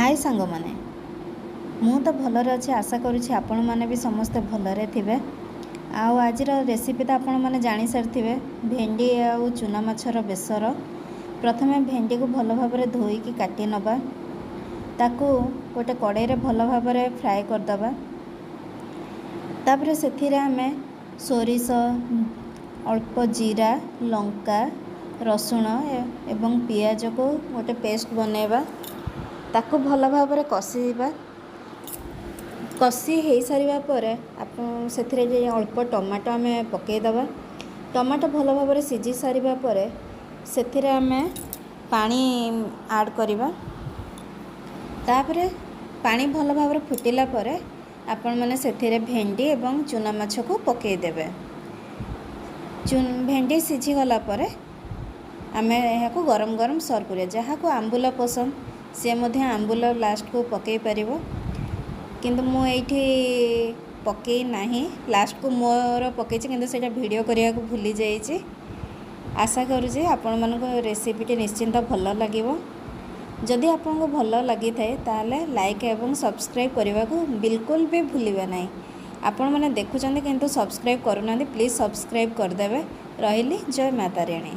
हाय सांग माने मु तो भलरे अच्छे आशा करुँची आपण मैंने भी समस्ते भलरे थे। आज रेसिपी तो आपण मैंने जानी सारी भेंडी आउ चुना माछर बेसर। प्रथमे भेंडी को भल भाव धोईकी काटी नबा, ताकू गोटे कड़ाई रे भल भाव फ्राए करदबा। तापर से आमे सोरिष, अल्प जीरा, लंका, रसुण एवं पियाज को गोटे पेस्ट बनैबा। ताकू भल भाव कषिबा। कषि हो सारा पर से अल्प टमाटो आम पकईदबा। टमाटो भल भाव सीझी सारा पर से आम पानी आड करवा। तापर पानी भल भाव फुटिला पर आपण मैंने से भेंडी एवं चुना माछ को पकईदेवे। भेंडी सीझी गला पर आम यहाँ को गरम गरम सर्व करिया। जहाँ को आंबुल पसंद सी मध्य आंबुल लास्ट को पकई पार, किंतु मु एठी पकई नाही। लास्ट को मोर पकई किंतु सेटा वीडियो करिया को भूली जाइए। आशा करुँचे आपण मानक रेसिपीटी निश्चिंत भल लगिवो। जदि आपको भल लगी थाए ताले लाइक एवं सब्सक्राइब करने को बिल्कुल भी भूलिबे नहीं। आपण मैंने देखुं किंतु सब्सक्राइब करूना, प्लीज़ सब्सक्राइब करदेवे। रही जय माता रानी।